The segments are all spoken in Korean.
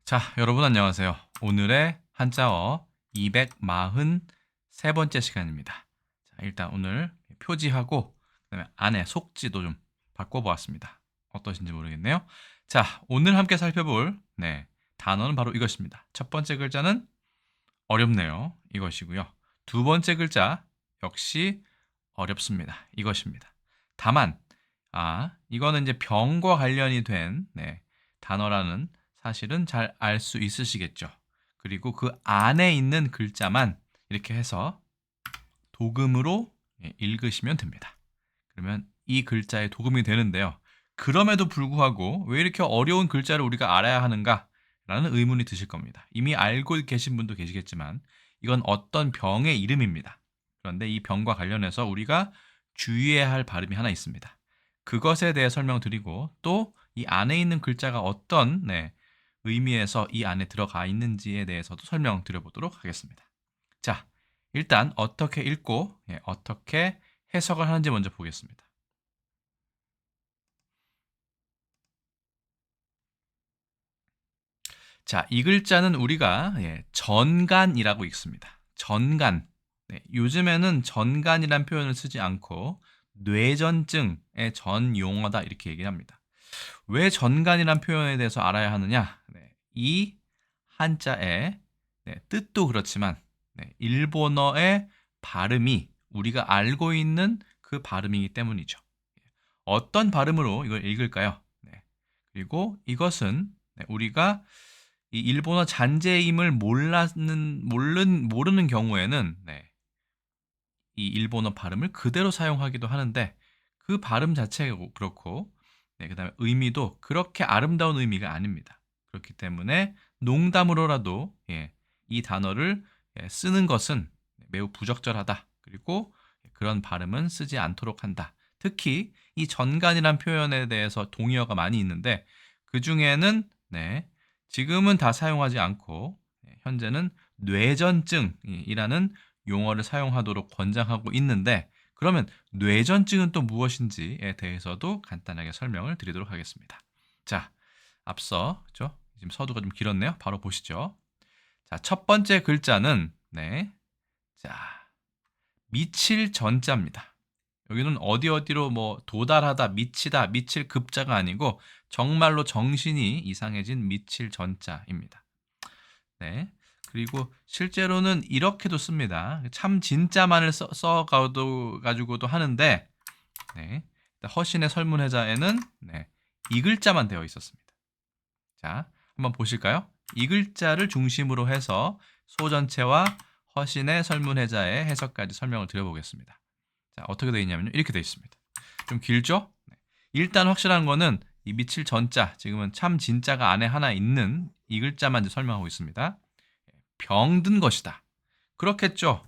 자, 여러분 안녕하세요. 오늘의 한자어 243번째 시간입니다. 자, 일단 오늘 표지하고 그다음에 안에 속지도 좀 바꿔보았습니다. 어떠신지 모르겠네요. 자, 오늘 함께 살펴볼 단어는 바로 이것입니다. 첫 번째 글자는 어렵네요. 이것이고요. 두 번째 글자 역시 어렵습니다. 이것입니다. 다만 이거는 이제 병과 관련이 된 단어라는 사실은 잘 알 수 있으시겠죠. 그리고 그 안에 있는 글자만 이렇게 해서 도금으로 읽으시면 됩니다. 그러면 이 글자의 도금이 되는데요. 그럼에도 불구하고 왜 이렇게 어려운 글자를 우리가 알아야 하는가? 라는 의문이 드실 겁니다. 이미 알고 계신 분도 계시겠지만 이건 어떤 병의 이름입니다. 그런데 이 병과 관련해서 우리가 주의해야 할 발음이 하나 있습니다. 그것에 대해 설명드리고 또 이 안에 있는 글자가 어떤 의미에서 이 안에 들어가 있는지에 대해서도 설명드려보도록 하겠습니다. 자, 일단 어떻게 읽고 어떻게 해석을 하는지 먼저 보겠습니다. 자, 이 글자는 우리가 전간이라고 읽습니다. 전간. 요즘에는 전간이란 표현을 쓰지 않고 뇌전증의 전용어다 이렇게 얘기합니다. 왜 전간이란 표현에 대해서 알아야 하느냐? 이 한자의 뜻도 그렇지만 일본어의 발음이 우리가 알고 있는 그 발음이기 때문이죠. 어떤 발음으로 이걸 읽을까요? 그리고 이것은 우리가 이 일본어 잔재임을 모르는 경우에는 이 일본어 발음을 그대로 사용하기도 하는데 그 발음 자체가 그렇고 그다음에 의미도 그렇게 아름다운 의미가 아닙니다. 그렇기 때문에 농담으로라도 이 단어를 쓰는 것은 매우 부적절하다. 그리고 그런 발음은 쓰지 않도록 한다. 특히 이 전간이란 표현에 대해서 동의어가 많이 있는데 그 중에는 지금은 다 사용하지 않고 현재는 뇌전증이라는 용어를 사용하도록 권장하고 있는데 그러면 뇌전증은 또 무엇인지에 대해서도 간단하게 설명을 드리도록 하겠습니다. 자, 앞서 그렇죠? 지금 서두가 좀 길었네요. 바로 보시죠. 자, 첫 번째 글자는 자, 미칠 전자입니다. 여기는 어디로 뭐 도달하다, 미치다, 미칠 급자가 아니고 정말로 정신이 이상해진 미칠 전자입니다. 그리고 실제로는 이렇게도 씁니다. 참 진짜만을 가지고도 하는데 허신의 설문회자에는 이 글자만 되어 있었습니다. 자, 한번 보실까요? 이 글자를 중심으로 해서 소전체와 허신의 설문회자의 해석까지 설명을 드려보겠습니다. 자, 어떻게 되어 있냐면요. 이렇게 되어 있습니다. 좀 길죠? 일단 확실한 거는 이 미칠 전자, 지금은 참 진짜가 안에 하나 있는 이 글자만 설명하고 있습니다. 병든 것이다. 그렇겠죠.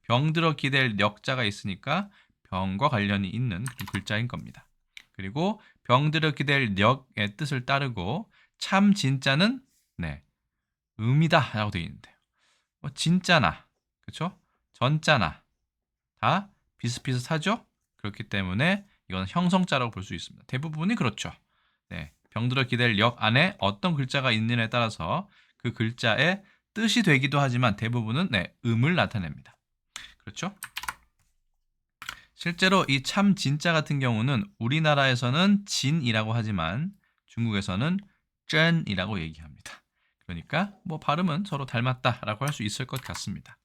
병들어 기댈 역자가 있으니까 병과 관련이 있는 그런 글자인 겁니다. 그리고 병들어 기댈 역의 뜻을 따르고 참 진짜는 음이다라고 되어 있는데요. 진짜나 그렇죠? 전자나 다 비슷비슷하죠? 그렇기 때문에 이건 형성자라고 볼 수 있습니다. 대부분이 그렇죠. 병들어 기댈 역 안에 어떤 글자가 있느냐에 따라서 그 글자의 뜻이 되기도 하지만 대부분은 음을 나타냅니다. 그렇죠? 실제로 이 참 진짜 같은 경우는 우리나라에서는 진이라고 하지만 중국에서는 쩐이라고 얘기합니다. 그러니까 뭐 발음은 서로 닮았다라고 할 수 있을 것 같습니다.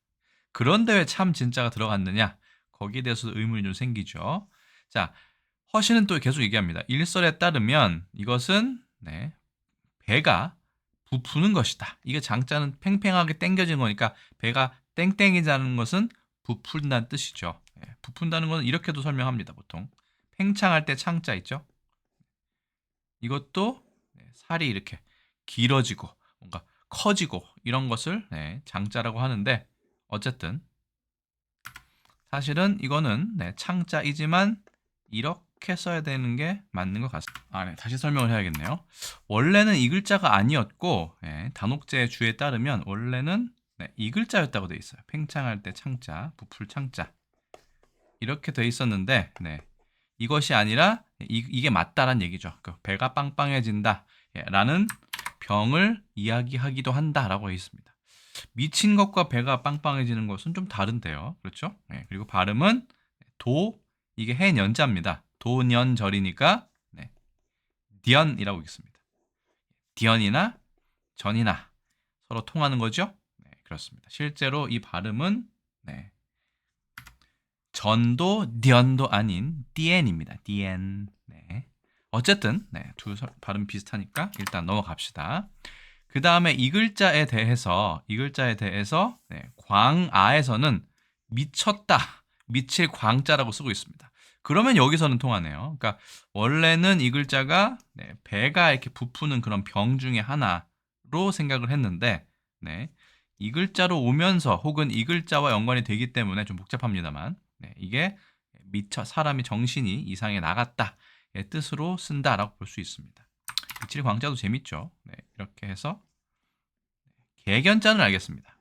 그런데 왜 참 진짜가 들어갔느냐? 거기에 대해서도 의문이 좀 생기죠. 자, 허신은 또 계속 얘기합니다. 일설에 따르면 이것은 배가 부푸는 것이다. 이게 장자는 팽팽하게 당겨진 거니까 배가 땡땡이자는 것은 부푼다는 뜻이죠. 부푼다는 것은 이렇게도 설명합니다. 보통 팽창할 때 창자 있죠. 이것도 살이 이렇게 길어지고 뭔가 커지고 이런 것을 장자라고 하는데 어쨌든 사실은 이거는 창자이지만 이렇게 써야 되는 게 맞는 것 같습니다. 다시 설명을 해야겠네요. 원래는 이 글자가 아니었고 단옥제의 주에 따르면 원래는 이 글자였다고 되어 있어요. 팽창할 때 창자, 부풀 창자 이렇게 되어 있었는데 이것이 아니라 이게 맞다란 얘기죠. 배가 빵빵해진다 라는 병을 이야기하기도 한다라고 있습니다. 미친 것과 배가 빵빵해지는 것은 좀 다른데요. 그렇죠? 네, 그리고 발음은 도, 이게 해년자입니다. 도년절이니까 네, 디언이라고 읽습니다. 디언이나 전이나 서로 통하는 거죠? 네, 그렇습니다. 실제로 이 발음은 네, 전도 디언도 아닌 디엔입니다. 디엔. 네. 어쨌든 네, 두 발음 비슷하니까 일단 넘어갑시다. 그 다음에 이 글자에 대해서 네, 광아에서는 미쳤다, 미칠 광자라고 쓰고 있습니다. 그러면 여기서는 통하네요. 그러니까 원래는 이 글자가 네, 배가 이렇게 부푸는 그런 병 중에 하나로 생각을 했는데 네, 이 글자로 오면서 혹은 이 글자와 연관이 되기 때문에 좀 복잡합니다만 네, 이게 사람이 정신이 이상해 나갔다의 뜻으로 쓴다라고 볼 수 있습니다. 미칠 광자도 재밌죠. 네, 이렇게 해서 개견자는 알겠습니다.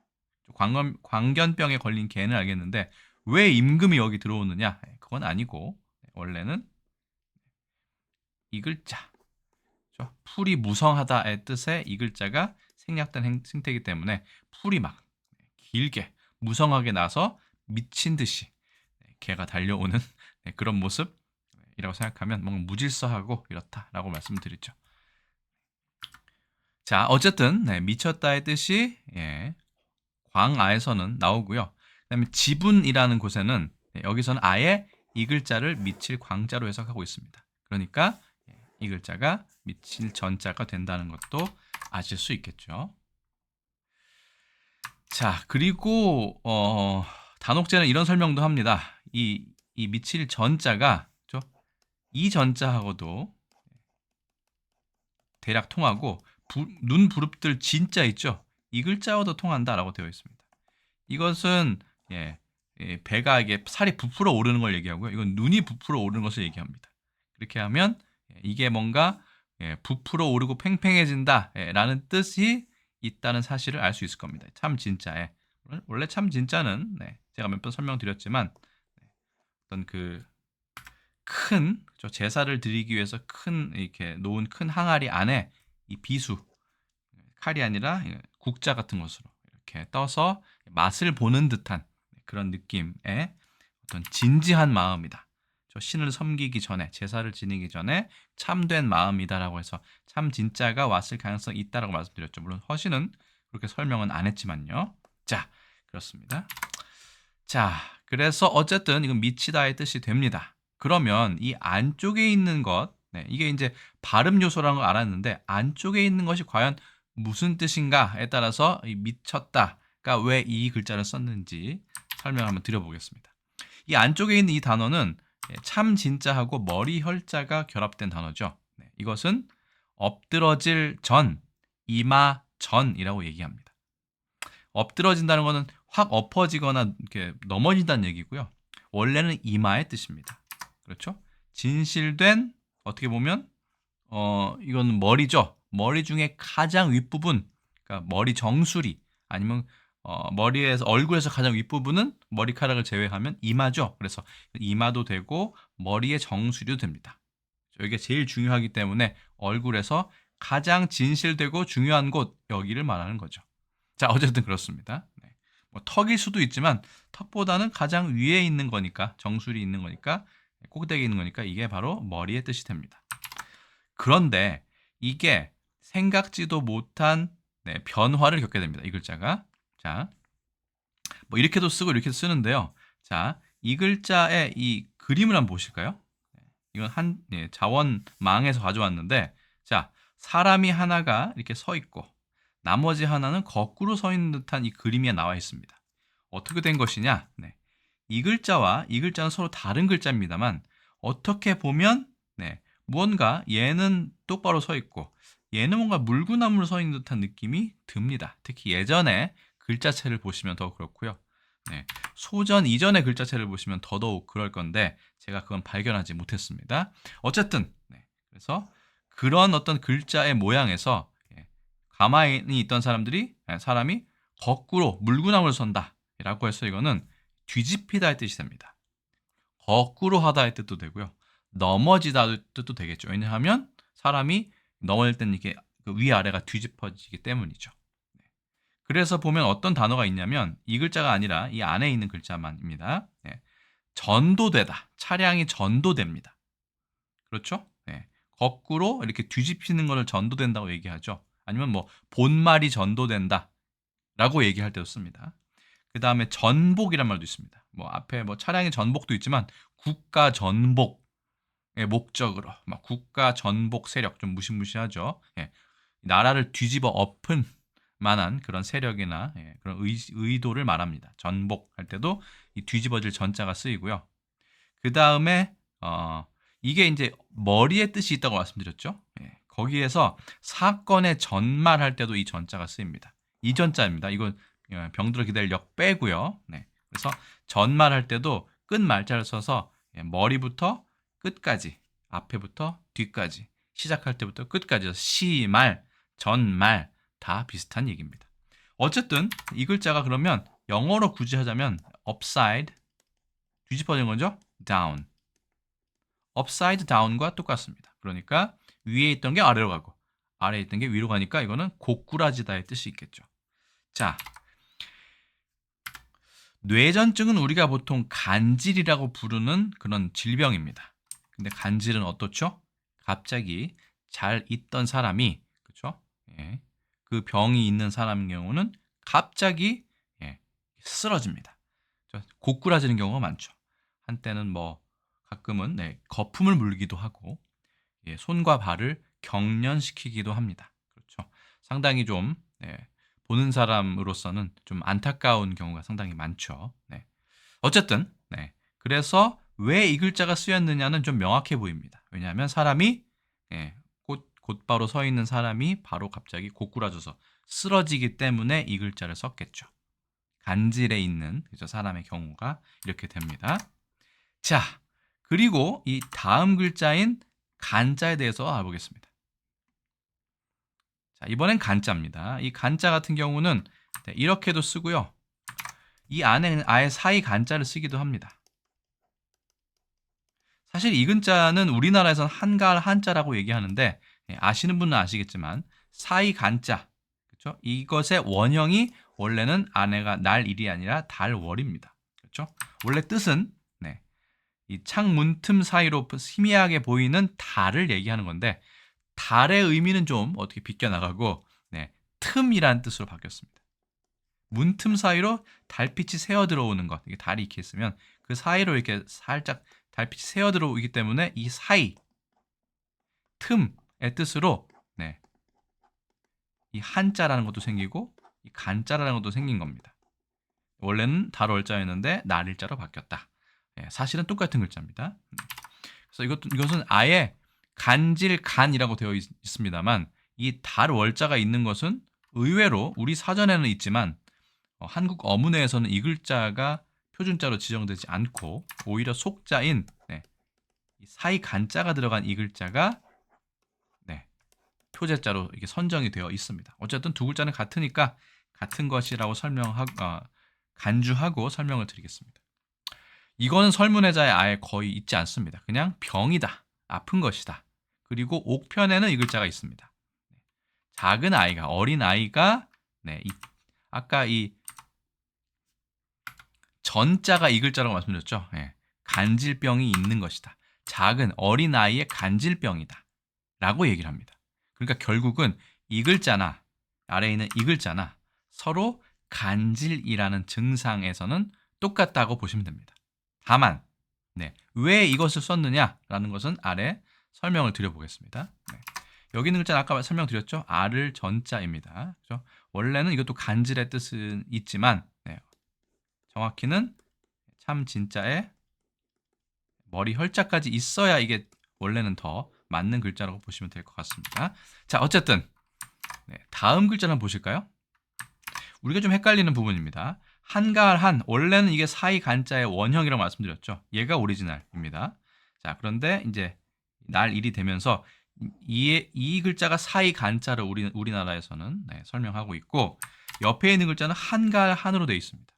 광견병에 걸린 개는 알겠는데 왜 임금이 여기 들어오느냐? 그건 아니고 원래는 이 글자, 풀이 무성하다의 뜻의 이 글자가 생략된 생태이기 때문에 풀이 막 길게 무성하게 나서 미친 듯이 개가 달려오는 그런 모습이라고 생각하면 뭔가 무질서하고 이렇다라고 말씀드리죠. 자, 어쨌든 네, 미쳤다의 뜻이 광아에서는 나오고요. 그다음에 지분이라는 곳에는 여기서는 아예 이 글자를 미칠 광자로 해석하고 있습니다. 그러니까 이 글자가 미칠 전자가 된다는 것도 아실 수 있겠죠. 자, 그리고 단옥제는 이런 설명도 합니다. 이 미칠 전자가 이 전자하고도 대략 통하고 눈 부릅들 진짜 있죠. 이 글자와도 통한다라고 되어 있습니다. 이것은 배가 이게 살이 부풀어 오르는 걸 얘기하고요. 이건 눈이 부풀어 오르는 것을 얘기합니다. 그렇게 하면 이게 뭔가 부풀어 오르고 팽팽해진다라는 뜻이 있다는 사실을 알 수 있을 겁니다. 참 진짜에 원래 참 진짜는 제가 몇 번 설명드렸지만 어떤 그 큰 제사를 드리기 위해서 큰 이렇게 놓은 큰 항아리 안에 이 비수 칼이 아니라 국자 같은 것으로 이렇게 떠서 맛을 보는 듯한 그런 느낌의 어떤 진지한 마음이다. 저 신을 섬기기 전에 제사를 지내기 전에 참된 마음이다라고 해서 참 진짜가 왔을 가능성이 있다라고 말씀드렸죠. 물론 허신은 그렇게 설명은 안 했지만요. 자, 그렇습니다. 자, 그래서 어쨌든 이건 미치다의 뜻이 됩니다. 그러면 이 안쪽에 있는 것, 이게 이제 발음 요소라는 걸 알았는데 안쪽에 있는 것이 과연 무슨 뜻인가에 따라서 이 미쳤다가 왜 이 글자를 썼는지 설명을 한번 드려보겠습니다. 이 안쪽에 있는 이 단어는 참 진짜하고 머리 혈자가 결합된 단어죠. 이것은 엎드러질 전, 이마 전이라고 얘기합니다. 엎드러진다는 것은 확 엎어지거나 이렇게 넘어진다는 얘기고요. 원래는 이마의 뜻입니다. 그렇죠? 진실된 어떻게 보면 이건 머리죠. 머리 중에 가장 윗부분, 그러니까 머리 정수리 아니면 머리에서 얼굴에서 가장 윗부분은 머리카락을 제외하면 이마죠. 그래서 이마도 되고 머리의 정수리도 됩니다. 이게 제일 중요하기 때문에 얼굴에서 가장 진실되고 중요한 곳 여기를 말하는 거죠. 자, 어쨌든 그렇습니다. 뭐 턱일 수도 있지만 턱보다는 가장 위에 있는 거니까 정수리 있는 거니까 꼭대기에 있는 거니까 이게 바로 머리의 뜻이 됩니다. 그런데 이게 생각지도 못한 변화를 겪게 됩니다. 이 글자가. 자, 뭐 이렇게도 쓰고 이렇게도 쓰는데요. 자, 이 글자의 이 그림을 한번 보실까요? 이건 한 자원망에서 가져왔는데, 자, 사람이 하나가 이렇게 서 있고 나머지 하나는 거꾸로 서 있는 듯한 이 그림이 나와 있습니다. 어떻게 된 것이냐? 이 글자와 이 글자는 서로 다른 글자입니다만 어떻게 보면 무언가 얘는 똑바로 서 있고 얘는 뭔가 물구나무로 서 있는 듯한 느낌이 듭니다. 특히 예전에 글자체를 보시면 더 그렇고요. 소전 이전의 글자체를 보시면 더더욱 그럴 건데 제가 그건 발견하지 못했습니다. 어쨌든 그래서 그런 어떤 글자의 모양에서 가만히 있던 사람이 거꾸로 물구나무를 선다라고 해서 이거는 뒤집히다의 뜻이 됩니다. 거꾸로 하다의 뜻도 되고요. 넘어지다의 뜻도 되겠죠. 왜냐하면 사람이 넘어질 때는 이렇게 그 위아래가 뒤집어지기 때문이죠. 네. 그래서 보면 어떤 단어가 있냐면 이 글자가 아니라 이 안에 있는 글자만입니다. 네. 전도되다. 차량이 전도됩니다. 그렇죠? 네. 거꾸로 이렇게 뒤집히는 것을 전도된다고 얘기하죠. 아니면 뭐 본말이 전도된다 라고 얘기할 때도 씁니다. 그 다음에 전복이란 말도 있습니다. 뭐 앞에 뭐 차량의 전복도 있지만 국가 전복의 목적으로 막 국가 전복 세력 좀 무시무시하죠. 예. 나라를 뒤집어 엎은 만한 그런 세력이나 그런 의도를 말합니다. 전복할 때도 이 뒤집어질 전자가 쓰이고요. 그 다음에 이게 이제 머리의 뜻이 있다고 말씀드렸죠. 예. 거기에서 사건의 전말할 때도 이 전자가 쓰입니다. 이 전자입니다. 이건 병들어 기다릴 역 빼고요. 네. 그래서 전말할 때도 끝 말자를 써서 머리부터 끝까지, 앞에부터 뒤까지, 시작할 때부터 끝까지 시말, 전말 다 비슷한 얘기입니다. 어쨌든 이 글자가 그러면 영어로 굳이 하자면 upside, 뒤집어진 거죠? down. upside down과 똑같습니다. 그러니까 위에 있던 게 아래로 가고 아래에 있던 게 위로 가니까 이거는 고꾸라지다의 뜻이 있겠죠. 자, 뇌전증은 우리가 보통 간질이라고 부르는 그런 질병입니다. 근데 간질은 어떻죠? 갑자기 잘 있던 사람이, 그렇죠? 예. 그 병이 있는 사람의 경우는 갑자기 쓰러집니다. 고꾸라지는 경우가 많죠. 한때는 뭐 가끔은 거품을 물기도 하고 손과 발을 경련시키기도 합니다. 그렇죠. 상당히 좀 보는 사람으로서는 좀 안타까운 경우가 상당히 많죠. 네. 어쨌든 그래서 왜 이 글자가 쓰였느냐는 좀 명확해 보입니다. 왜냐하면 사람이 곧바로 서 있는 사람이 바로 갑자기 고꾸라져서 쓰러지기 때문에 이 글자를 썼겠죠. 간질에 있는 사람의 경우가 이렇게 됩니다. 자, 그리고 이 다음 글자인 간자에 대해서 알아보겠습니다. 자, 이번엔 간자입니다. 이 간자 같은 경우는 이렇게도 쓰고요. 이 안에는 아예 사이 간자를 쓰기도 합니다. 사실 이 글자는 우리나라에서는 한가할 한자라고 얘기하는데 아시는 분은 아시겠지만 사이 간자, 그렇죠? 이것의 원형이 원래는 안에가 날일이 아니라 달월입니다. 그렇죠? 원래 뜻은 이 창문 틈 사이로 희미하게 보이는 달을 얘기하는 건데 달의 의미는 좀 어떻게 비껴나가고 틈이란 뜻으로 바뀌었습니다. 문틈 사이로 달빛이 새어 들어오는 것, 이게 달이 이렇게 있으면 그 사이로 이렇게 살짝 달빛이 새어 들어오기 때문에 이 사이, 틈의 뜻으로 이 한자라는 것도 생기고 이 간자라는 것도 생긴 겁니다. 원래는 달월자였는데 날일자로 바뀌었다. 사실은 똑같은 글자입니다. 그래서 이것은 아예 간질간이라고 되어 있습니다만 이 달월자가 있는 것은 의외로 우리 사전에는 있지만 한국 어문에서는 이 글자가 표준자로 지정되지 않고 오히려 속자인 사이 간자가 들어간 이 글자가 표제자로 이게 선정이 되어 있습니다. 어쨌든 두 글자는 같으니까 같은 것이라고 간주하고 설명을 드리겠습니다. 이거는 설문해자에 아예 거의 있지 않습니다. 그냥 병이다, 아픈 것이다. 그리고 옥편에는 이 글자가 있습니다. 작은 아이가, 어린 아이가 아까 이 전자가 이 글자라고 말씀드렸죠. 간질병이 있는 것이다. 작은 어린 아이의 간질병이다 라고 얘기를 합니다. 그러니까 결국은 이 글자나 아래에 있는 이 글자나 서로 간질이라는 증상에서는 똑같다고 보시면 됩니다. 다만 왜 이것을 썼느냐라는 것은 아래 설명을 드려보겠습니다. 여기 있는 글자는 아까 설명드렸죠. 아를 전자입니다. 그렇죠? 원래는 이것도 간질의 뜻은 있지만 정확히는 참 진짜에 머리 혈자까지 있어야 이게 원래는 더 맞는 글자라고 보시면 될 것 같습니다. 자, 어쨌든 다음 글자를 한번 보실까요? 우리가 좀 헷갈리는 부분입니다. 한가한, 원래는 이게 사이 간자의 원형이라고 말씀드렸죠. 얘가 오리지널입니다. 자, 그런데 이제 날일이 되면서 이 글자가 사이 간자를 우리나라에서는 설명하고 있고 옆에 있는 글자는 한가한으로 되어 있습니다.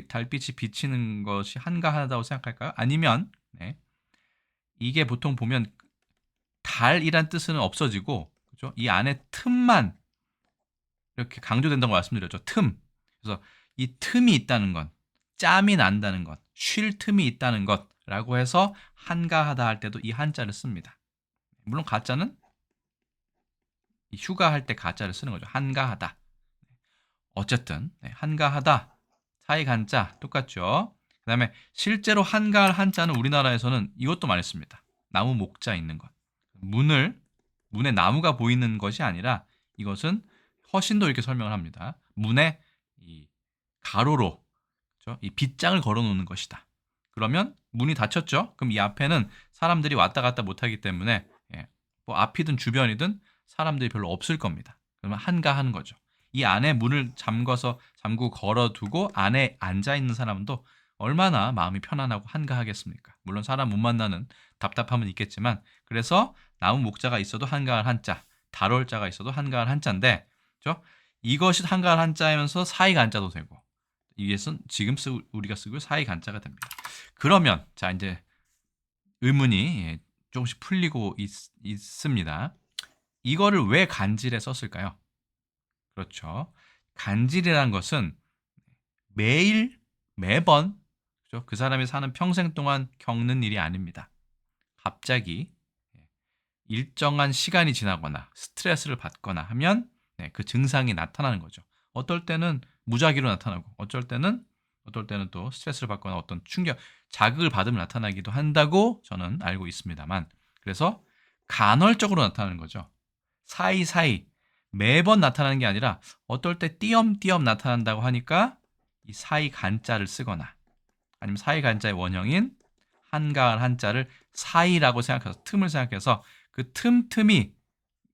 달빛이 비치는 것이 한가하다고 생각할까요? 아니면 이게 보통 보면 달이란 뜻은 없어지고 그죠? 이 안에 틈만 이렇게 강조된다고 말씀드렸죠. 틈. 그래서 이 틈이 있다는 것, 짬이 난다는 것, 쉴 틈이 있다는 것라고 해서 한가하다 할 때도 이 한자를 씁니다. 물론 가짜는 이 휴가할 때 가짜를 쓰는 거죠. 한가하다. 어쨌든 한가하다, 사이 간자 똑같죠. 그 다음에 실제로 한가할 한자는 우리나라에서는 이것도 많이 씁니다. 나무 목자 있는 것. 문에 나무가 보이는 것이 아니라 이것은 허신도 이렇게 설명을 합니다. 문에 이 가로로, 그렇죠? 이 빗장을 걸어놓는 것이다. 그러면 문이 닫혔죠. 그럼 이 앞에는 사람들이 왔다 갔다 못하기 때문에 뭐 앞이든 주변이든 사람들이 별로 없을 겁니다. 그러면 한가하는 거죠. 이 안에 문을 잠그고 걸어두고 안에 앉아 있는 사람도 얼마나 마음이 편안하고 한가하겠습니까? 물론 사람 못 만나는 답답함은 있겠지만, 그래서 나무 목자가 있어도 한가할 한자, 달월자가 있어도 한가할 한자인데, 그렇죠? 이것이 한가할 한자이면서 사이 간자도 되고, 이것은 지금 우리가 쓰고 사이 간자가 됩니다. 그러면 자 이제 의문이 조금씩 풀리고 있습니다. 이거를 왜 간질에 썼을까요? 그렇죠. 간질이란 것은 매번, 그렇죠? 그 사람이 사는 평생 동안 겪는 일이 아닙니다. 갑자기 일정한 시간이 지나거나 스트레스를 받거나 하면 그 증상이 나타나는 거죠. 어떨 때는 무작위로 나타나고 어떨 때는 또 스트레스를 받거나 어떤 자극을 받으면 나타나기도 한다고 저는 알고 있습니다만, 그래서 간헐적으로 나타나는 거죠. 사이사이 매번 나타나는 게 아니라 어떨 때 띄엄띄엄 나타난다고 하니까 이 사이 간자를 쓰거나 아니면 사이 간자의 원형인 한가할 한자를 사이라고 생각해서 틈을 생각해서 그 틈틈이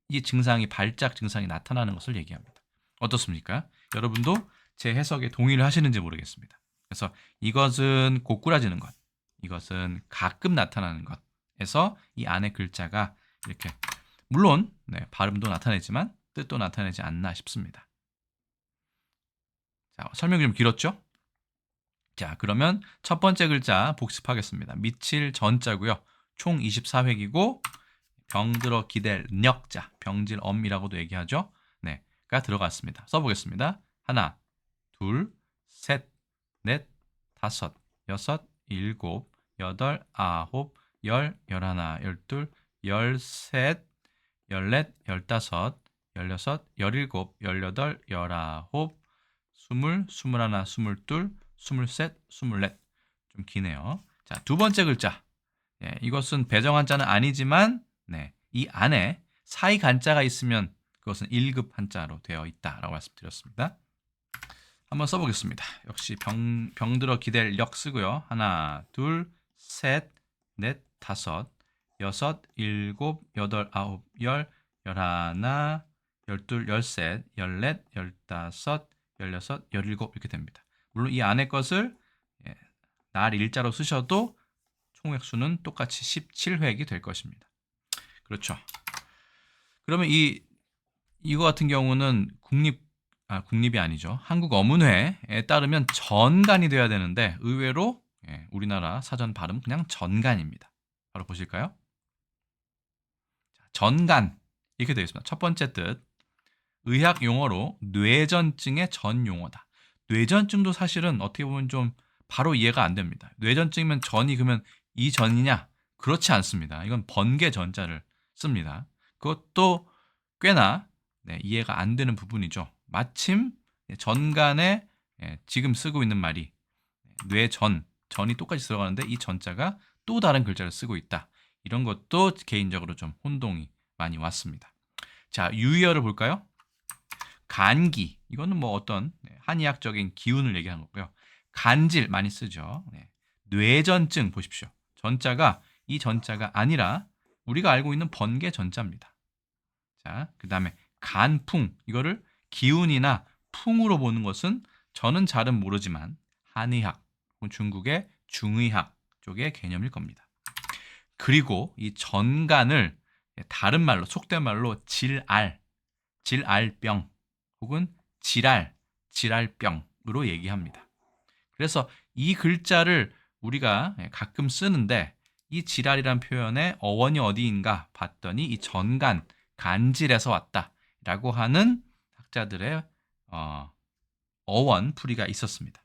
이 발작 증상이 나타나는 것을 얘기합니다. 어떻습니까? 여러분도 제 해석에 동의를 하시는지 모르겠습니다. 그래서 이것은 고꾸라지는 것, 이것은 가끔 나타나는 것에서 이 안에 글자가 이렇게 물론 발음도 나타내지만 뜻도 나타내지 않나 싶습니다. 자, 설명이 좀 길었죠? 자, 그러면 첫 번째 글자 복습하겠습니다. 미칠 전자고요. 총 24획이고 병들어 기댈 력자, 병질엄이라고도 얘기하죠. 가 들어갔습니다. 써보겠습니다. 하나, 둘, 셋, 넷, 다섯, 여섯, 일곱, 여덟, 아홉, 열, 열하나, 열둘, 열셋, 열넷, 열다섯, 열여섯, 열일곱, 열여덟, 열아홉, 스물, 스물하나, 스물둘, 스물셋, 스물넷. 좀 기네요. 자, 두 번째 글자. 이것은 배정 한자는 아니지만 이 안에 사이 간자가 있으면 그것은 1급 한자로 되어 있다라고 말씀드렸습니다. 한번 써보겠습니다. 역시 병들어 기댈 력 쓰고요. 하나, 둘, 셋, 넷, 다섯, 여섯, 일곱, 여덟, 아홉, 열, 열하나, 열둘, 열셋, 열넷, 열다섯, 열여섯, 열일곱 이렇게 됩니다. 물론 이 안에 것을 날 일자로 쓰셔도 총 획수는 똑같이 17획이 될 것입니다. 그렇죠. 그러면 이거 같은 경우는 국립이 아니죠. 한국어문회에 따르면 전간이 돼야 되는데 의외로 우리나라 사전 발음 그냥 전간입니다. 바로 보실까요? 전간 이렇게 되어 있습니다. 첫 번째 뜻, 의학 용어로 뇌전증의 전 용어다. 뇌전증도 사실은 어떻게 보면 좀 바로 이해가 안 됩니다. 뇌전증이면 전이 그러면 이 전이냐? 그렇지 않습니다. 이건 번개 전자를 씁니다. 그것도 꽤나 이해가 안 되는 부분이죠. 마침 전간에 지금 쓰고 있는 말이 전이 똑같이 들어가는데 이 전자가 또 다른 글자를 쓰고 있다. 이런 것도 개인적으로 좀 혼동이 많이 왔습니다. 자, 유의어를 볼까요? 간기, 이거는 뭐 어떤 한의학적인 기운을 얘기하는 거고요. 간질 많이 쓰죠. 뇌전증 보십시오. 이 전자가 아니라 우리가 알고 있는 번개 전자입니다. 자, 그 다음에 간풍, 이거를 기운이나 풍으로 보는 것은 저는 잘은 모르지만 한의학, 중국의 중의학 쪽의 개념일 겁니다. 그리고 이 전간을 다른 말로, 속된 말로 질알병 혹은 질알병으로 얘기합니다. 그래서 이 글자를 우리가 가끔 쓰는데 이 질알이란 표현의 어원이 어디인가 봤더니 이 전간, 간질에서 왔다라고 하는 학자들의 어원 풀이가 있었습니다.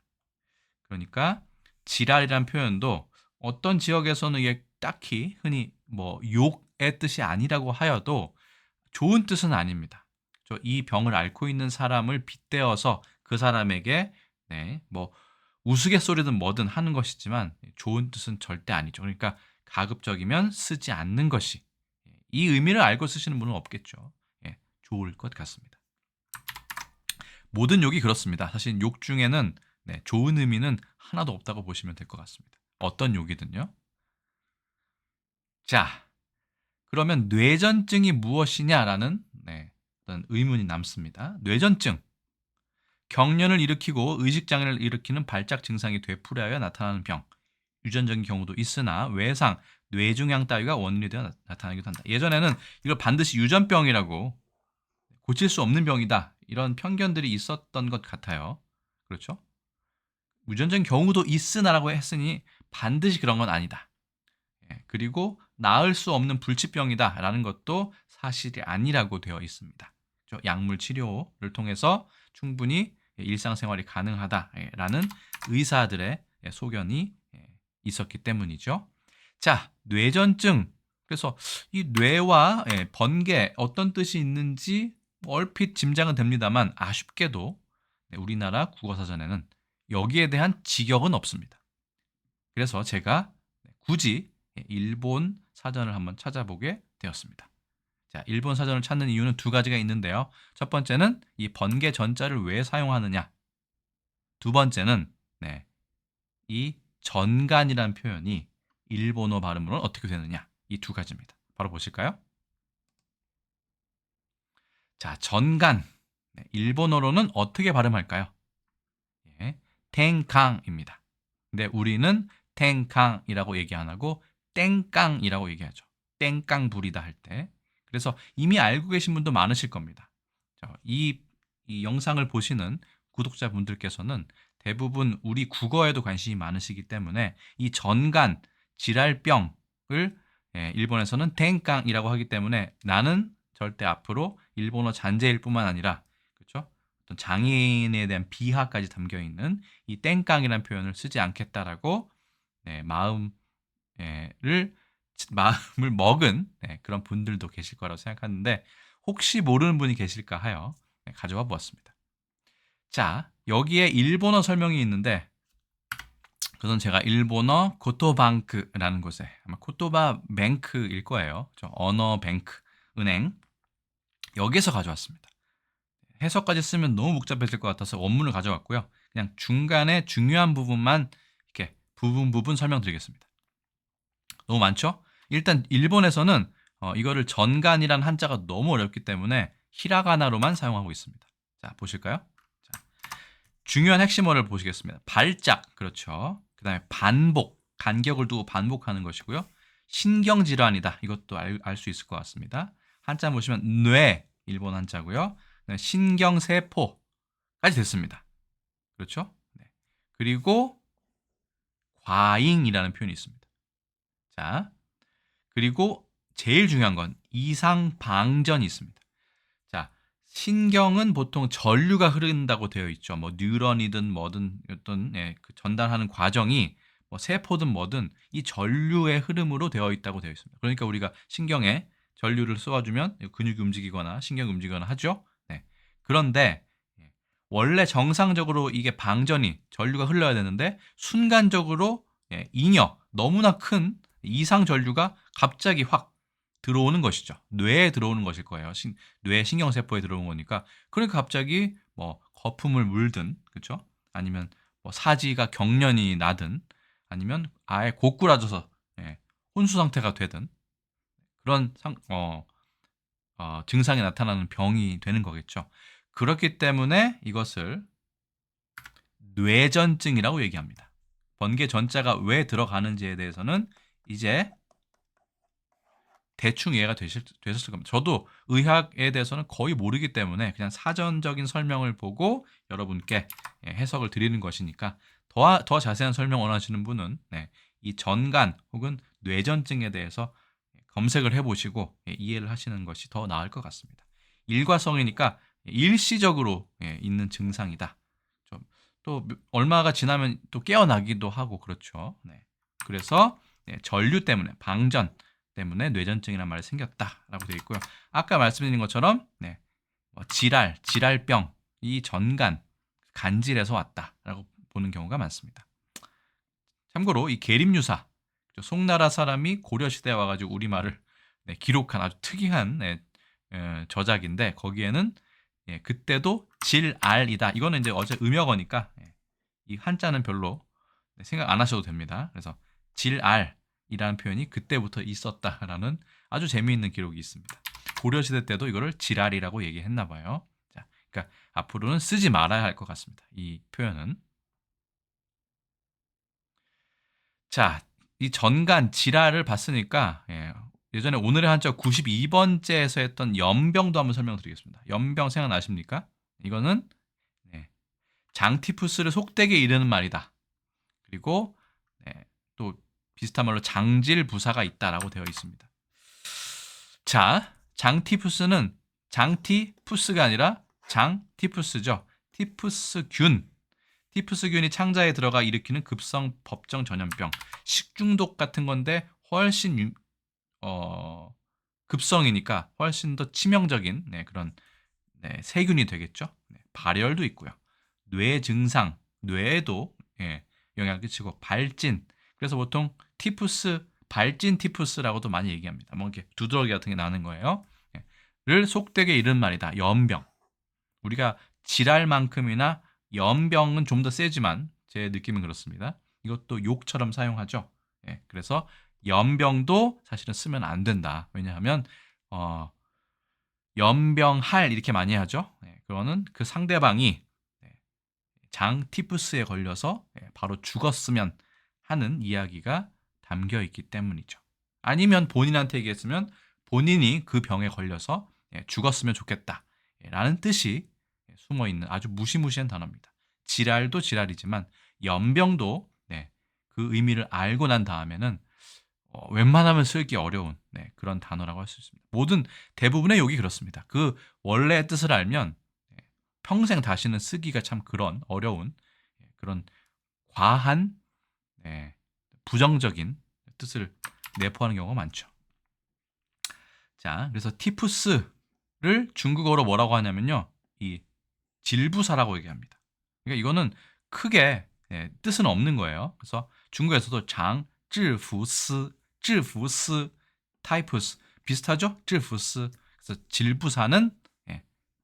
그러니까 지랄이란 표현도 어떤 지역에서는 이게 딱히 흔히 뭐 욕의 뜻이 아니라고 하여도 좋은 뜻은 아닙니다. 이 병을 앓고 있는 사람을 빗대어서 그 사람에게 뭐 우스갯소리든 뭐든 하는 것이지만 좋은 뜻은 절대 아니죠. 그러니까 가급적이면 쓰지 않는 것이, 이 의미를 알고 쓰시는 분은 없겠죠. 좋을 것 같습니다. 모든 욕이 그렇습니다. 사실 욕 중에는 좋은 의미는 하나도 없다고 보시면 될 것 같습니다. 어떤 욕이든요. 자, 그러면 뇌전증이 무엇이냐라는 어떤 의문이 남습니다. 뇌전증, 경련을 일으키고 의식장애를 일으키는 발작 증상이 되풀이하여 나타나는 병. 유전적인 경우도 있으나 외상, 뇌종양 따위가 원인이 되어 나타나기도 한다. 예전에는 이걸 반드시 유전병이라고, 고칠 수 없는 병이다, 이런 편견들이 있었던 것 같아요. 그렇죠? 유전적인 경우도 있으나라고 했으니 반드시 그런 건 아니다. 그리고 나을 수 없는 불치병이다라는 것도 사실이 아니라고 되어 있습니다. 약물 치료를 통해서 충분히 일상생활이 가능하다라는 의사들의 소견이 있었기 때문이죠. 자, 뇌전증. 그래서 이 뇌와 번개 어떤 뜻이 있는지 얼핏 짐작은 됩니다만 아쉽게도 우리나라 국어사전에는 여기에 대한 직역은 없습니다. 그래서 제가 굳이 일본 사전을 한번 찾아보게 되었습니다. 자, 일본 사전을 찾는 이유는 두 가지가 있는데요. 첫 번째는 이 번개 전자를 왜 사용하느냐. 두 번째는 이 전간이라는 표현이 일본어 발음으로는 어떻게 되느냐. 이 두 가지입니다. 바로 보실까요? 자, 전간. 일본어로는 어떻게 발음할까요? 탱강입니다. 근데 우리는 탱강이라고 얘기 안 하고 땡깡이라고 얘기하죠. 땡깡 부리다 할 때. 그래서 이미 알고 계신 분도 많으실 겁니다. 이 영상을 보시는 구독자분들께서는 대부분 우리 국어에도 관심이 많으시기 때문에 이 전간, 지랄병을 일본에서는 땡깡이라고 하기 때문에 나는 절대 앞으로 일본어 잔재일 뿐만 아니라, 그렇죠? 어떤 장애인에 대한 비하까지 담겨 있는 이 땡깡이라는 표현을 쓰지 않겠다라고 마음을 먹은 그런 분들도 계실 거라고 생각하는데, 혹시 모르는 분이 계실까 하여 가져와 보았습니다. 자, 여기에 일본어 설명이 있는데, 그건 제가 일본어 고토방크라는 곳에, 아마 코토바 뱅크일 거예요. 언어 뱅크, 은행, 여기에서 가져왔습니다. 해석까지 쓰면 너무 복잡해질 것 같아서 원문을 가져왔고요. 그냥 중간에 중요한 부분만 이렇게 부분 설명드리겠습니다. 너무 많죠? 일단 일본에서는 이거를 전간이란 한자가 너무 어렵기 때문에 히라가나로만 사용하고 있습니다. 자, 보실까요? 자, 중요한 핵심어를 보시겠습니다. 발작, 그렇죠. 그 다음에 반복, 간격을 두고 반복하는 것이고요. 신경질환이다. 이것도 알 수 있을 것 같습니다. 한자 보시면 뇌, 일본 한자고요. 신경세포까지 됐습니다. 그렇죠? 그리고 과잉이라는 표현이 있습니다. 자, 그리고 제일 중요한 건 이상방전이 있습니다. 자, 신경은 보통 전류가 흐른다고 되어 있죠. 뭐 뉴런이든 뭐든 어떤 그 전달하는 과정이 뭐 세포든 뭐든 이 전류의 흐름으로 되어 있다고 되어 있습니다. 그러니까 우리가 신경에 전류를 쏘아주면 근육이 움직이거나 신경이 움직이거나 하죠. 그런데 원래 정상적으로 이게 방전이 전류가 흘러야 되는데 순간적으로 잉여, 너무나 큰 이상 전류가 갑자기 확 들어오는 것이죠. 뇌에 들어오는 것일 거예요. 뇌 신경세포에 들어오는 거니까. 그러니까 갑자기 뭐 거품을 물든, 그렇죠? 아니면 뭐 사지가 경련이 나든, 아니면 아예 고꾸라져서 혼수 상태가 되든 그런 증상이 나타나는 병이 되는 거겠죠. 그렇기 때문에 이것을 뇌전증이라고 얘기합니다. 번개 전자가 왜 들어가는지에 대해서는 이제 대충 이해가 되셨을 겁니다. 저도 의학에 대해서는 거의 모르기 때문에 그냥 사전적인 설명을 보고 여러분께 해석을 드리는 것이니까 더 자세한 설명 원하시는 분은 이 전간 혹은 뇌전증에 대해서 검색을 해보시고 이해를 하시는 것이 더 나을 것 같습니다. 일과성이니까 일시적으로 있는 증상이다. 또 얼마가 지나면 또 깨어나기도 하고 그렇죠. 네. 그래서 전류 때문에 방전 때문에 뇌전증이라는 말이 생겼다라고 되어 있고요. 아까 말씀드린 것처럼 질랄병, 이 전간, 간질에서 왔다라고 보는 경우가 많습니다. 참고로 이 계림유사, 송나라 사람이 고려시대에 와가지고 우리말을 기록한 아주 특이한 저작인데 거기에는 그때도 질알이다. 이거는 이제 어제 음역어니까 이 한자는 별로 생각 안 하셔도 됩니다. 그래서 질알이라는 표현이 그때부터 있었다라는 아주 재미있는 기록이 있습니다. 고려시대 때도 이거를 질알이라고 얘기했나 봐요. 자, 그러니까 앞으로는 쓰지 말아야 할 것 같습니다. 이 표현은. 자, 이 전간 질환을 봤으니까 예전에 오늘의 한자 92번째에서 했던 연병도 한번 설명드리겠습니다. 연병 생각나십니까? 이거는 장티푸스를 속되게 이르는 말이다. 그리고 또 비슷한 말로 장질부사가 있다라고 되어 있습니다. 자, 장티푸스는 장티푸스가 아니라 장티푸스죠. 티푸스균. 티푸스균이 창자에 들어가 일으키는 급성 법정 전염병, 식중독 같은 건데 훨씬 급성이니까 훨씬 더 치명적인 그런 세균이 되겠죠. 발열도 있고요. 뇌 증상, 뇌에도 영향을 끼치고 발진. 그래서 보통 티푸스, 발진 티푸스라고도 많이 얘기합니다. 뭐 이렇게 두드러기 같은 게 나는 거예요. 를 속되게 이른 말이다. 연병. 우리가 질할만큼이나 연병은 좀 더 세지만 제 느낌은 그렇습니다. 이것도 욕처럼 사용하죠. 그래서 연병도 사실은 쓰면 안 된다. 왜냐하면 연병할 이렇게 많이 하죠. 그거는 그 상대방이 장티푸스에 걸려서 바로 죽었으면 하는 이야기가 담겨 있기 때문이죠. 아니면 본인한테 얘기했으면 본인이 그 병에 걸려서 죽었으면 좋겠다 라는 뜻이 숨어 있는 아주 무시무시한 단어입니다. 질알도 질알이지만 연병도 그 의미를 알고 난 다음에는 웬만하면 쓰기 어려운 그런 단어라고 할 수 있습니다. 모든 대부분의 욕이 그렇습니다. 그 원래의 뜻을 알면 평생 다시는 쓰기가 참 그런 어려운 그런 과한 부정적인 뜻을 내포하는 경우가 많죠. 자, 그래서 티푸스를 중국어로 뭐라고 하냐면요, 이 질부사라고 얘기합니다. 그러니까 이거는 크게 뜻은 없는 거예요. 그래서 중국에서도 장, 쯔푸스, 쯔푸스, 타이푸스 비슷하죠? 쯔푸스. 그래서 질부사는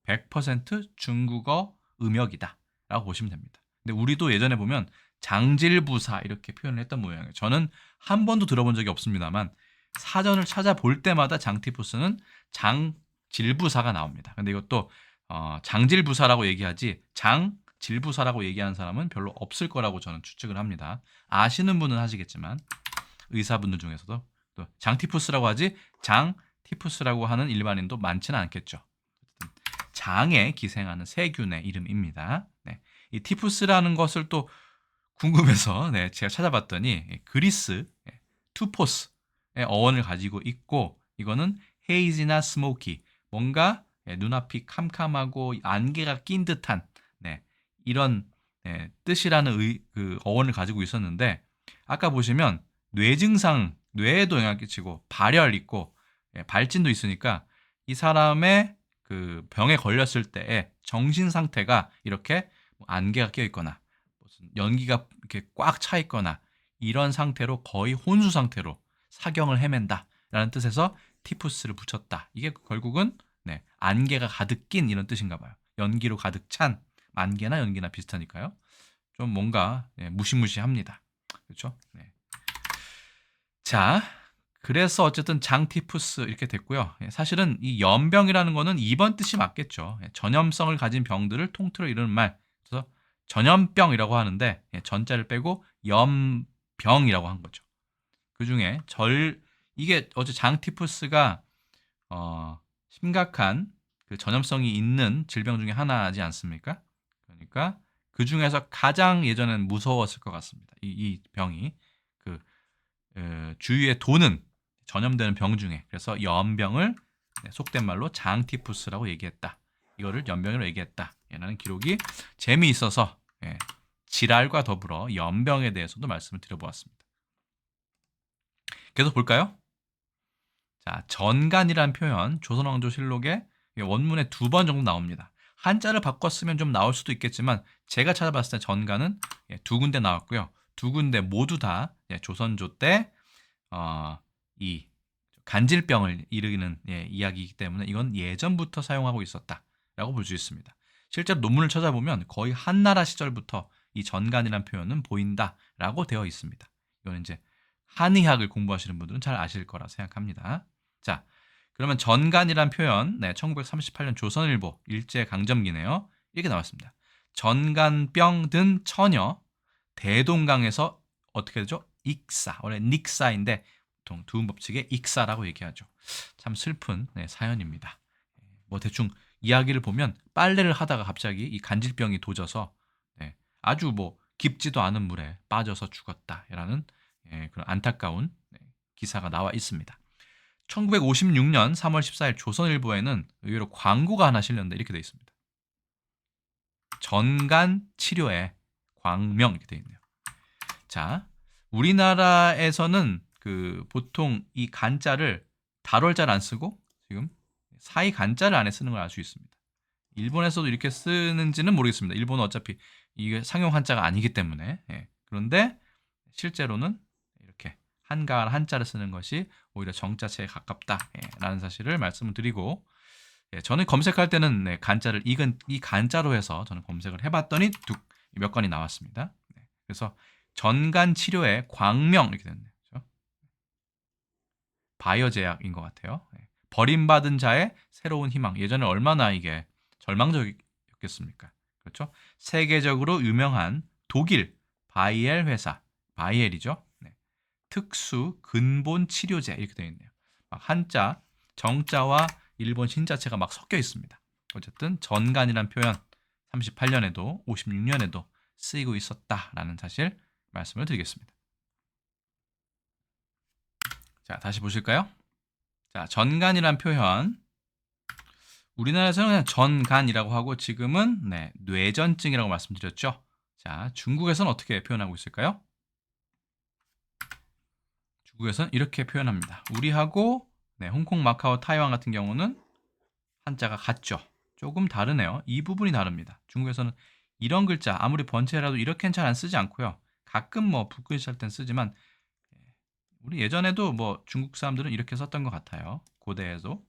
100% 중국어 음역이다 라고 보시면 됩니다. 근데 우리도 예전에 보면 장질부사 이렇게 표현을 했던 모양이에요. 저는 한 번도 들어본 적이 없습니다만 사전을 찾아볼 때마다 장티푸스는 장질부사가 나옵니다. 근데 이것도 장질부사라고 얘기하지 장질부사라고 얘기하는 사람은 별로 없을 거라고 저는 추측을 합니다. 아시는 분은 하시겠지만 의사분들 중에서도 또 장티푸스라고 하지 장티푸스라고 하는 일반인도 많지는 않겠죠. 장에 기생하는 세균의 이름입니다. 이 티푸스라는 것을 또 궁금해서 제가 찾아봤더니 그리스 투포스의 어원을 가지고 있고 이거는 헤이지나 스모키 뭔가 눈앞이 캄캄하고 안개가 낀 듯한 이런 뜻이라는 그 어원을 가지고 있었는데 아까 보시면 뇌 증상, 뇌에도 영향을 끼치고 발열 있고 발진도 있으니까 이 사람의 그 병에 걸렸을 때의 정신 상태가 이렇게 안개가 껴 있거나 무슨 연기가 이렇게 꽉 차 있거나 이런 상태로 거의 혼수 상태로 사경을 헤맨다라는 뜻에서 티푸스를 붙였다. 이게 결국은 안개가 가득 낀 이런 뜻인가 봐요. 연기로 가득 찬 안개나 연기나 비슷하니까요. 좀 뭔가 무시무시합니다. 그렇죠? 자, 그래서 어쨌든 장티푸스 이렇게 됐고요. 사실은 이 연병이라는 거는 2번 뜻이 맞겠죠. 전염성을 가진 병들을 통틀어 이르는 말. 그래서 전염병이라고 하는데 전자를 빼고 연병이라고 한 거죠. 그중에 이게 어째 장티푸스가 심각한 그 전염성이 있는 질병 중에 하나지 않습니까? 그러니까 그 중에서 가장 예전엔 무서웠을 것 같습니다. 이 병이 그 주위에 도는 전염되는 병 중에 그래서 연병을 속된 말로 장티푸스라고 얘기했다. 이거를 연병이라고 얘기했다. 라는 기록이 재미있어서 질알과 더불어 연병에 대해서도 말씀을 드려보았습니다. 계속 볼까요? 자, 전간이라는 표현 조선왕조실록에 원문에 2번 정도 나옵니다. 한자를 바꿨으면 좀 나올 수도 있겠지만 제가 찾아봤을 때 전간은 2군데 나왔고요. 2군데 모두 다 조선조 때 이 간질병을 일으키는 이야기이기 때문에 이건 예전부터 사용하고 있었다라고 볼 수 있습니다. 실제로 논문을 찾아보면 거의 한나라 시절부터 이 전간이라는 표현은 보인다라고 되어 있습니다. 이건 이제 한의학을 공부하시는 분들은 잘 아실 거라 생각합니다. 자, 그러면 전간이란 표현, 1938년 조선일보 일제강점기네요. 이렇게 나왔습니다. 전간병 든 처녀 대동강에서 어떻게 되죠? 익사, 원래 닉사인데 보통 두음법칙의 익사라고 얘기하죠. 참 슬픈 사연입니다. 뭐 대충 이야기를 보면 빨래를 하다가 갑자기 이 간질병이 도져서 아주 뭐 깊지도 않은 물에 빠져서 죽었다라는 그런 안타까운 기사가 나와 있습니다. 1956년 3월 14일 조선일보에는 의외로 광고가 하나 실렸는데 이렇게 되어 있습니다. 전간 치료에 광명 이렇게 되어 있네요. 자, 우리나라에서는 보통 이 간자를 달월자를 안 쓰고 지금 사이 간자를 안에 쓰는 걸 알 수 있습니다. 일본에서도 이렇게 쓰는지는 모르겠습니다. 일본은 어차피 이게 상용 한자가 아니기 때문에 그런데 실제로는 이렇게 한가할 한자를 쓰는 것이 오히려 정자체에 가깝다라는 사실을 말씀을 드리고 저는 검색할 때는 간자를 이 간자로 해서 저는 검색을 해봤더니 몇 건이 나왔습니다. 그래서 전간 치료에 광명 이렇게 됐네요. 그렇죠? 바이오제약인 것 같아요. 버림받은 자의 새로운 희망. 예전에 얼마나 이게 절망적이었겠습니까? 그렇죠? 세계적으로 유명한 독일 바이엘 회사, 바이엘이죠. 특수 근본 치료제 이렇게 되어 있네요. 막 한자, 정자와 일본 신자체가 막 섞여 있습니다. 어쨌든 전간이란 표현 38년에도 56년에도 쓰이고 있었다라는 사실 말씀을 드리겠습니다. 자, 다시 보실까요? 자, 전간이란 표현 우리나라에서는 그냥 전간이라고 하고 지금은 뇌전증이라고 말씀드렸죠. 자, 중국에서는 어떻게 표현하고 있을까요? 중국에서는 이렇게 표현합니다. 우리하고 홍콩, 마카오, 타이완 같은 경우는 한자가 같죠. 조금 다르네요. 이 부분이 다릅니다. 중국에서는 이런 글자 아무리 번체라도 이렇게는 잘 안 쓰지 않고요. 가끔 뭐 붓글씨 할 땐 쓰지만 우리 예전에도 뭐 중국 사람들은 이렇게 썼던 것 같아요. 고대에도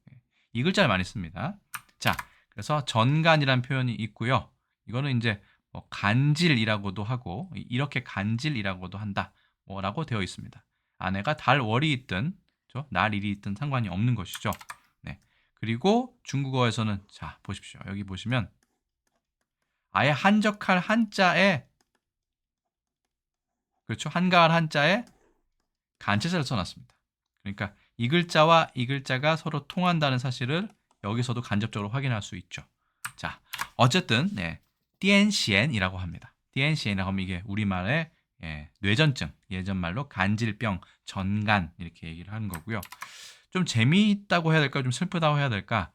이 글자를 많이 씁니다. 자, 그래서 전간이란 표현이 있고요. 이거는 이제 뭐 간질이라고도 하고 이렇게 간질이라고도 한다. 뭐라고 되어 있습니다. 아내가 달 월이 있든 날 일이 있든 상관이 없는 것이죠. 그리고 중국어에서는 자 보십시오. 여기 보시면 아예 한적할 한자에 그렇죠. 한가할 한자에 간체자를 써놨습니다. 그러니까 이 글자와 이 글자가 서로 통한다는 사실을 여기서도 간접적으로 확인할 수 있죠. 자, 어쨌든 띠엔시엔이라고 합니다. 띠엔시엔이라고 하면 이게 우리말의 뇌전증, 예전 말로 간질병, 전간 이렇게 얘기를 하는 거고요. 좀 재미있다고 해야 될까, 좀 슬프다고 해야 될까?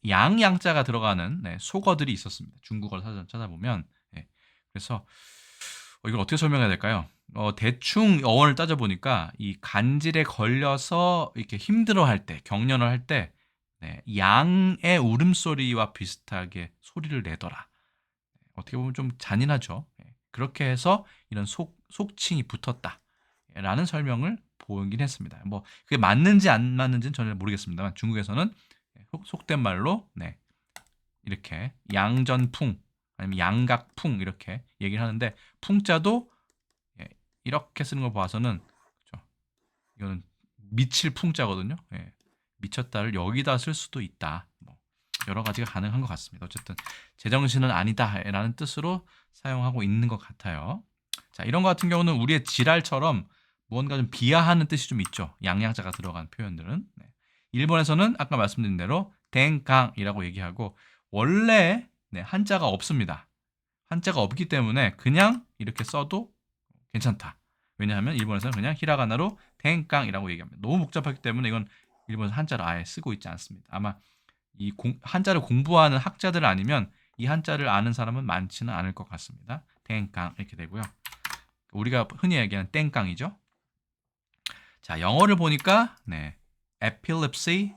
양자가 들어가는 속어들이 있었습니다. 중국어를 찾아보면 그래서 이걸 어떻게 설명해야 될까요? 대충 어원을 따져보니까 이 간질에 걸려서 이렇게 힘들어할 때, 경련을 할 때 양의 울음소리와 비슷하게 소리를 내더라. 어떻게 보면 좀 잔인하죠. 그렇게 해서 이런 속칭이 붙었다라는 설명을 보긴 했습니다. 뭐 그게 맞는지 안 맞는지는 전혀 모르겠습니다만 중국에서는 속된 말로 이렇게 양전풍 아니면 양각풍 이렇게 얘기를 하는데 풍자도 이렇게 쓰는 걸 봐서는 그렇죠. 이거는 미칠 풍자거든요. 미쳤다를 여기다 쓸 수도 있다. 뭐 여러 가지가 가능한 것 같습니다. 어쨌든 제정신은 아니다라는 뜻으로 사용하고 있는 것 같아요. 자, 이런 것 같은 경우는 우리의 지랄처럼 무언가 좀 비하하는 뜻이 좀 있죠. 양양자가 들어간 표현들은. 일본에서는 아까 말씀드린 대로 댕강이라고 얘기하고 원래 한자가 없습니다. 한자가 없기 때문에 그냥 이렇게 써도 괜찮다. 왜냐하면 일본에서는 그냥 히라가나로 땡깡이라고 얘기합니다. 너무 복잡하기 때문에 이건 일본에서 한자를 아예 쓰고 있지 않습니다. 아마 이 한자를 공부하는 학자들 아니면 이 한자를 아는 사람은 많지는 않을 것 같습니다. 땡깡 이렇게 되고요. 우리가 흔히 얘기하는 땡깡이죠. 자, 영어를 보니까 네, epilepsy,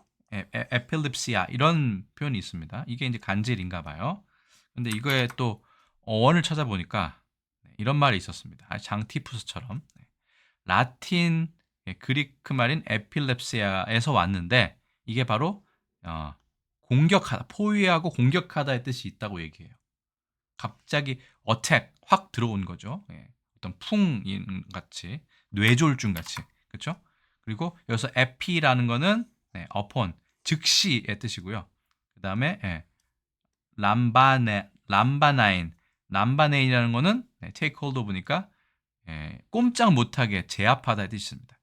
epilepsia 이런 표현이 있습니다. 이게 이제 간질인가 봐요. 근데 이거에 또 어원을 찾아보니까 이런 말이 있었습니다. 장티푸스처럼 라틴 그리크 말인 에필렙시아에서 왔는데 이게 바로 공격하다, 포위하고 공격하다의 뜻이 있다고 얘기해요. 갑자기 어택 확 들어온 거죠. 어떤 풍인 같이 뇌졸중 같이 그렇죠? 그리고 여기서 에피라는 거는 upon 즉시의 뜻이고요. 그 다음에 람바나인이라는 거는 take hold of니까 꼼짝 못하게 제압하다의 뜻입니다.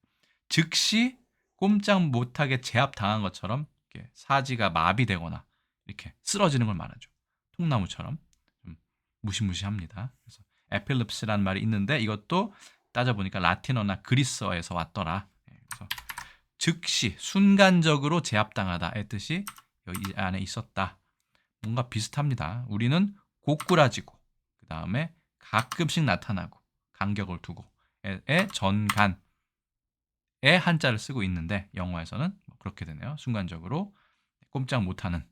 즉시 꼼짝 못하게 제압당한 것처럼 이렇게 사지가 마비되거나 이렇게 쓰러지는 걸 말하죠. 통나무처럼 좀 무시무시합니다. 그래서 에필립스라는 말이 있는데 이것도 따져보니까 라틴어나 그리스어에서 왔더라. 그래서 즉시 순간적으로 제압당하다의 뜻이 여기 안에 있었다. 뭔가 비슷합니다. 우리는 고꾸라지고 그 다음에 가끔씩 나타나고 간격을 두고의 전간의 한자를 쓰고 있는데 영어에서는 그렇게 되네요. 순간적으로 꼼짝 못하는.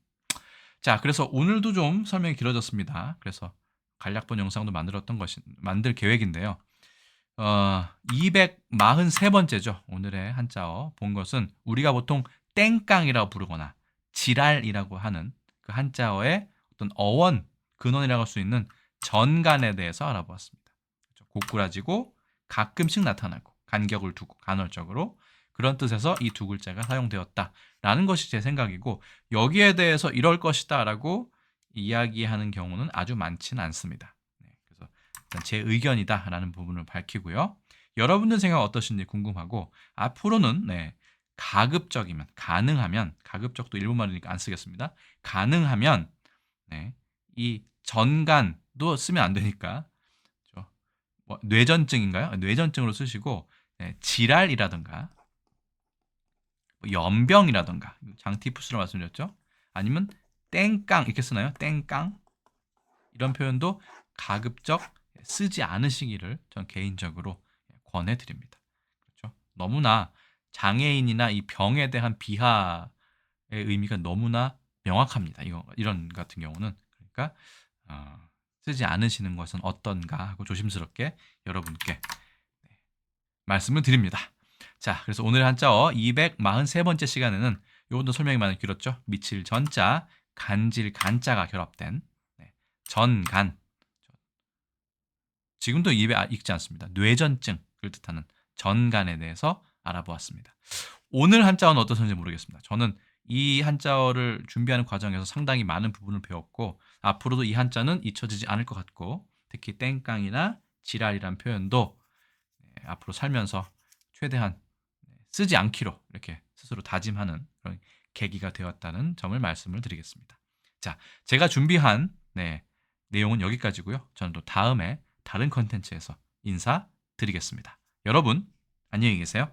자, 그래서 오늘도 좀 설명이 길어졌습니다. 그래서 간략본 영상도 만들 계획인데요. 243번째죠. 오늘의 한자어 본 것은 우리가 보통 땡깡이라고 부르거나 지랄이라고 하는 그 한자어의 어떤 어원, 근원이라고 할 수 있는 전간에 대해서 알아보았습니다. 고꾸라지고 가끔씩 나타나고 간격을 두고 간헐적으로 그런 뜻에서 이 두 글자가 사용되었다라는 것이 제 생각이고 여기에 대해서 이럴 것이다라고 이야기하는 경우는 아주 많지는 않습니다. 그래서 일단 제 의견이다라는 부분을 밝히고요. 여러분들 생각 어떠신지 궁금하고 앞으로는 가급적이면 가능하면 가급적도 일본말이니까 안 쓰겠습니다. 가능하면 이 전간도 쓰면 안 되니까 뇌전증인가요? 뇌전증으로 쓰시고 지랄이라든가 연병이라든가 장티푸스로 말씀드렸죠. 아니면 땡깡 이렇게 쓰나요? 땡깡 이런 표현도 가급적 쓰지 않으시기를 전 개인적으로 권해드립니다. 그렇죠? 너무나 장애인이나 이 병에 대한 비하의 의미가 너무나 명확합니다. 이런 같은 경우는 그러니까 쓰지 않으시는 것은 어떤가 하고 조심스럽게 여러분께 말씀을 드립니다. 자, 그래서 오늘 한자어 243번째 시간에는 요것도 설명이 많이 길었죠. 미칠 전자, 간질 간자가 결합된 전간. 지금도 입에 익지 않습니다. 뇌전증을 뜻하는 전간에 대해서 알아보았습니다. 오늘 한자어는 어떠셨는지 모르겠습니다. 저는 이 한자어를 준비하는 과정에서 상당히 많은 부분을 배웠고 앞으로도 이 한자는 잊혀지지 않을 것 같고 특히 땡깡이나 지랄이란 표현도 앞으로 살면서 최대한 쓰지 않기로 이렇게 스스로 다짐하는 그런 계기가 되었다는 점을 말씀을 드리겠습니다. 자, 제가 준비한 내용은 여기까지고요. 저는 또 다음에 다른 컨텐츠에서 인사드리겠습니다. 여러분 안녕히 계세요.